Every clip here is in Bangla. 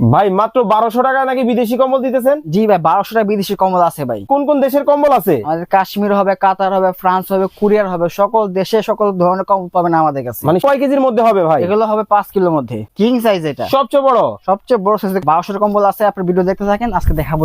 ভাই মাত্র 1200 টাকা নাকি বিদেশি কম্বল দিতেছেন? জি ভাই, 1200 টাকা বিদেশি কম্বল আছে ভাই। কোন কোন দেশের কম্বল আছে? আমাদের কাশ্মীর হবে, কাতার হবে, ফ্রান্স হবে, কোরিয়ার হবে, সকল দেশে সকল ধরনের কম্বল পাবেন আমাদের কাছে। মানে কয় কেজির মধ্যে হবে ভাই? এগুলো হবে 5 কিলোর মধ্যে, কিং সাইজ। এটা সবচেয়ে বড় সাইজ 1200 কম্বল আছে। আপনি ভিডিও দেখতে থাকেন, আজকে দেখাবো।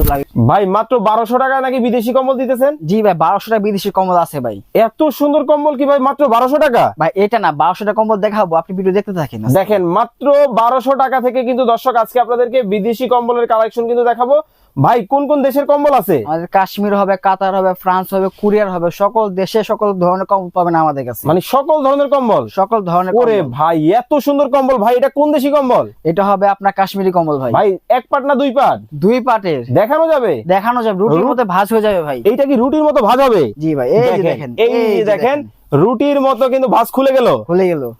ভাই মাত্র 1200 টাকা নাকি বিদেশি কম্বল দিতেছেন? জি ভাই, 1200 টাকা বিদেশি কম্বল আছে ভাই। এত সুন্দর কম্বল কি ভাই মাত্র 1200 টাকা? ভাই এটা না, 1200 টাকা কম্বল দেখাবো, আপনি ভিডিও দেখতে থাকেন। দেখেন মাত্র 1200 টাকা থেকে কিন্তু দর্শক আজকে আপনাদেরকে বিদেশি কম্বলের কালেকশন কিন্তু দেখাবো। ভাই কোন কোন দেশের কম্বল আছে? আমাদের কাশ্মীর হবে, কাতার হবে, ফ্রান্স হবে, কোরিয়ার হবে, সকল দেশে সকল ধরনের কম্বল পাবেন আমাদের কাছে। মানে সকল ধরনের কম্বল? সকল ধরনের। ওরে ভাই এত সুন্দর কম্বল ভাই, এটা কোন দেশি কম্বল? এটা হবে আপনার কাশ্মীরি কম্বল ভাই। ভাই এক পাট না দুই পাট? দুই পাটের। দেখানো যাবে? দেখানো যাবে, রুটির মধ্যে ভাঁজ হয়ে যাবে ভাই। এইটা কি রুটির মতো ভাঁজ হবে? জি ভাই, এই যে দেখেন, এই যে দেখেন রুটির মতো কিন্তু ভাঁজ খুলে গেল।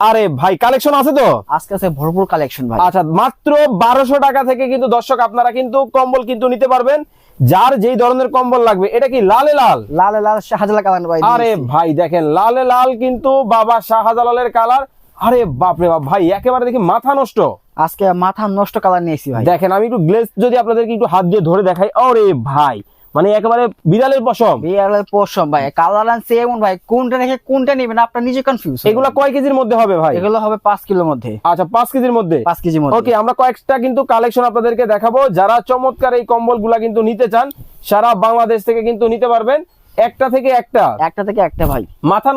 আরে ভাই কালেকশন আছে তো আজকে আছে ভরপুর কালেকশন ভাই। আচ্ছা মাত্র 1200 টাকা থেকে কিন্তু দর্শক আপনারা কিন্তু কম্বল কিন্তু নিতে পারবেন, যার যেই ধরনের কম্বল লাগবে। এটা কি লালে লাল? লালে লাল শাহজালাল কালার ভাই। আরে ভাই দেখেন লালে লাল কিন্তু বাবা শাহজালালের কালার। আরে বাপরে বাপ ভাই, একেবারে দেখি মাথা নষ্ট। আজকে মাথা নষ্ট কালার নিয়েছি ভাই। দেখেন আমি একটু গ্লেজ যদি আপনাদেরকে একটু হাত দিয়ে ধরে দেখাই, আরে ভাই মানে একেবারে বিড়ালের পশম। বিড়ালের পশম ভাই, কালার আনছে এমন ভাই, কোনটা রেখে কোনটা নেবেন আপনার নিজে কনফিউজ। এগুলা কয় কেজির মধ্যে হবে ভাই? এগুলো হবে 5 কিলোর মধ্যে। আচ্ছা 5 কেজির মধ্যে? 5 কেজির মধ্যে। ওকে, আমরা কয়েকটা কিন্তু কালেকশন আপনাদেরকে দেখাবো। যারা চমৎকার এই কম্বল গুলা কিন্তু নিতে চান, সারা বাংলাদেশ থেকে কিন্তু নিতে পারবেন। একটা থেকে একটা ভাই। মাথা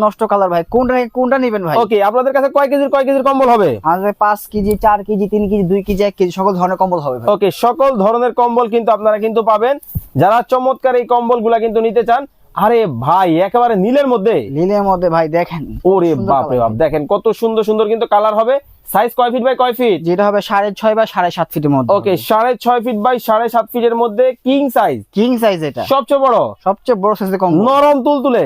নষ্ট কালার ভাই, কোনটা রেখে কোনটা নেবেন ভাই। ওকে, আপনাদের কাছে কয় কেজির কম্বল হবে? আমাদের 5 KG, 4 KG, 3 KG, 2 KG, 1 KG সকল ধরনের কম্বল হবে ভাই। ওকে, সকল ধরনের কম্বল কিন্তু আপনারা কিন্তু পাবেন, যারা চমৎকার এই কম্বল গুলা কিন্তু নিতে চান। আরে ভাই একেবারে নীলের মধ্যে ভাই দেখেন। ওরে বাপরে বাপ, দেখেন কত সুন্দর সুন্দর কিন্তু কালার হবে। সাইজ কয় ফিট বাই কয় ফিট? যেটা হবে 6.5 বাই 7.5 ফিটের মধ্যে। ওকে, 6.5 ফিট বাই 7.5 ফিটের মধ্যে কিং সাইজ। এটা সবচেয়ে বড় সাইজের কম্বল। নরম তুলতুলে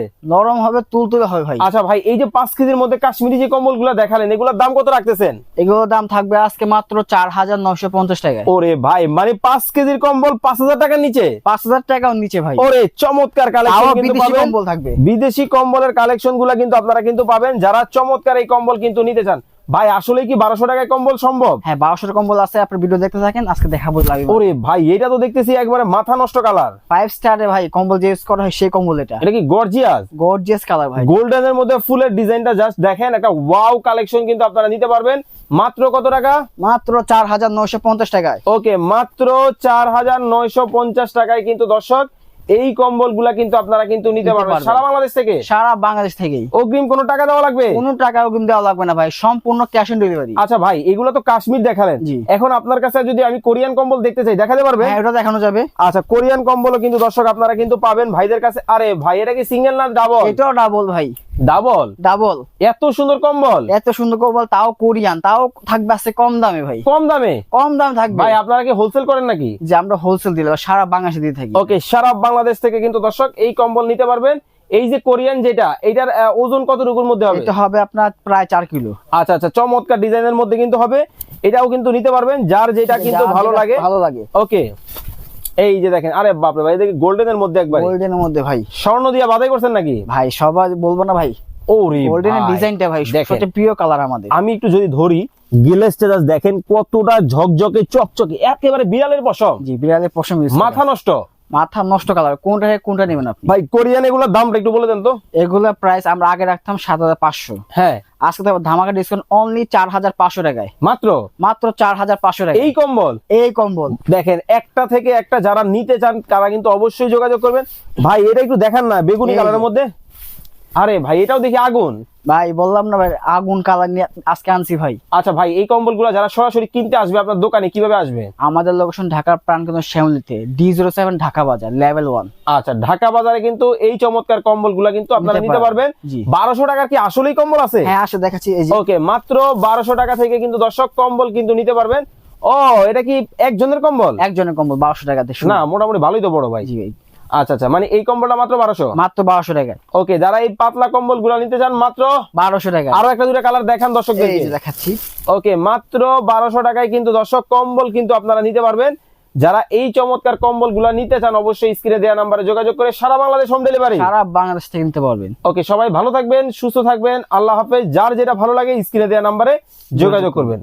হবে, তুলতুলে হবে ভাই। আচ্ছা ভাই, এই যে 5 কেজির মধ্যে কাশ্মীরি যে কম্বল গুলা দেখালেন, এগুলোর দাম কত রাখতেছেন? এগুলোর দাম থাকবে আজকে মাত্র 4950 টাকা। ওরে ভাই, মানে 5 কেজির কম্বল 5000 টাকার নিচে? 5000 টাকার নিচে ভাই। ওরে চমৎকার কালেকশন কিন্তু পাবেন। কম্বল থাকবে, বিদেশি কম্বলের কালেকশন গুলা কিন্তু আপনারা কিন্তু পাবেন, যারা চমৎকার এই কম্বল কিন্তু নিতে চান। ভাই আসলে কি 1200 টাকায় কম্বল সম্ভব? হ্যাঁ, 1200 কম্বল আছে, আপনি ভিডিও দেখতে থাকেন, আজকে দেখাবো। ওরে ভাই, এটা তো দেখতেছি একবারে মাথা নষ্ট কালার। 5 স্টারে ভাই কম্বল যে ইউজ করা হয় সেই কম্বল। এটা কি গর্জিয়াস কালার ভাই, গোল্ডেনের মধ্যে ফুলের ডিজাইনটা জাস্ট দেখেন, একটা ওয়াও কালেকশন কিন্তু আপনারা নিতে পারবেন। মাত্র কত টাকা? মাত্র 4950 টাকায়। ওকে, মাত্র 4950 টাকায় কিন্তু দর্শক এই কম্বল গুলা কিন্তু আপনারা কিন্তু নিতে পারবেন সারা বাংলাদেশ থেকে। অগ্রিম কোনো টাকা দেওয়া লাগবে? কোনো টাকা অগ্রিম দেওয়া লাগবে না ভাই, সম্পূর্ণ ক্যাশ অন ডেলিভারি। আচ্ছা ভাই, এগুলো তো কাশ্মীর দেখালেন, এখন আপনার কাছে যদি আমি কোরিয়ান কম্বল দেখতে চাই, দেখাতে পারবেন? হ্যাঁ, এটা দেখানো যাবে। আচ্ছা, কোরিয়ান কম্বলও কিন্তু দর্শক আপনারা কিন্তু পাবেন ভাইদের কাছে। আরে ভাই, এটা কি সিঙ্গেল না ডাবল? এটাও ডাবল ভাই। ডাবল এত সুন্দর কম্বল, তাও কোরিয়ান, তাও থাকবে আছে কম দামে ভাই। কম দাম থাকবে ভাই। আপনারা কি হোলসেল করেন নাকি? যে আমরা হোলসেল দিলাম, সারা বাংলাদেশে দিয়ে থাকি। ওকে, সারা বাংলাদেশ থেকে কিন্তু দর্শক এই কম্বল নিতে পারবেন। এই যে কোরিয়ান যেটা, এটার ওজন কতটুকুর মধ্যে হবে? এটা হবে আপনার প্রায় 4 কিলো। আচ্ছা, চমৎকার ডিজাইনের মধ্যে কিন্তু হবে, এটাও কিন্তু নিতে পারবেন, যার যেটা কিন্তু ভালো লাগে। ওকে, এই যে দেখেন, আরে বাপরে ভাই, দেখি গোল্ডেনের মধ্যে, একবার গোল্ডেনের মধ্যে ভাই। স্বর্ণ দিয়ে বাধাই করছেন নাকি ভাই? সবাই বলবো না ভাই। ওরে গোল্ডেনের ডিজাইনটা ভাই সবচেয়ে প্রিয় কালার আমাদের। আমি একটু যদি ধরি, গ্লেজটা জাস্ট দেখেন কতটা ঝকঝকে চকচকে, একেবারে বিড়ালের পশম। জি, বিড়ালের পশম। মাথা নষ্ট কালার, কোনটা নেবেন আপনি ভাই? কোরিয়ান এগুলোর দামটা একটু বলে দেন তো। এগুলোর প্রাইস আমরা আগে রাখতাম 7500। হ্যাঁ, আজকে তো ধামাকা ডিসকাউন্ট অনলি 4500 টাকায়। মাত্র 4500 টাকা এই কম্বল দেখেন। একটা থেকে একটা যারা নিতে চান তারা কিন্তু অবশ্যই যোগাযোগ করবেন। ভাই এটা একটু দেখান না, বেগুনি কালারের মধ্যে। আরে ভাই, এটাও দেখি আগুন। ভাই বললাম না ভাই, আগুন কালার নিয়ে আজকে আনছি ভাই। আচ্ছা ভাই, এই কম্বলগুলো যারা সরাসরি কিনতে আসবে আপনার দোকানে, কিভাবে আসবে? আমাদের লোকেশন ঢাকার প্রাণকেন্দ্র শ্যামলীতে, D07 ঢাকা বাজার, লেভেল 1। আচ্ছা, ঢাকা বাজারে কিন্তু এই চমৎকার কম্বলগুলো কিন্তু আপনারা নিতে পারবেন। 1200 টাকার কি আসলেই কম্বল আছে? হ্যাঁ, আসে দেখাচ্ছি। ওকে, মাত্র 1200 টাকা থেকে কিন্তু দর্শক কম্বল কিন্তু নিতে পারবেন। ও, এটা কি একজনের কম্বল? 1200 টাকাতে না, মোটামুটি ভালোই তো বড় ভাই। জি ভাই। আচ্ছা, মানে এই কম্বলটা মাত্র 1200 টাকায়। ওকে, যারা এই পাতলা কম্বল গুলা নিতে চান মাত্র 1200 টাকা। আরো একটা দুটো কালার দেখান দর্শকদেরকে। এই যে দেখাচ্ছি। ওকে, মাত্র 1200 টাকায় কিন্তু দর্শক কম্বল কিন্তু আপনারা নিতে পারবেন। যারা এই চমৎকার কম্বল গুলা নিতে চান, অবশ্যই স্ক্রিনে দেওয়া নাম্বারে যোগাযোগ করে সারা বাংলাদেশ হোম ডেলিভারি, সারা বাংলাদেশ থেকে নিতে পারবেন। ওকে, সবাই ভালো থাকবেন, সুস্থ থাকবেন, আল্লাহ হাফেজ। যার যেটা ভালো লাগে স্ক্রিনে দেওয়া নাম্বারে যোগাযোগ করবেন।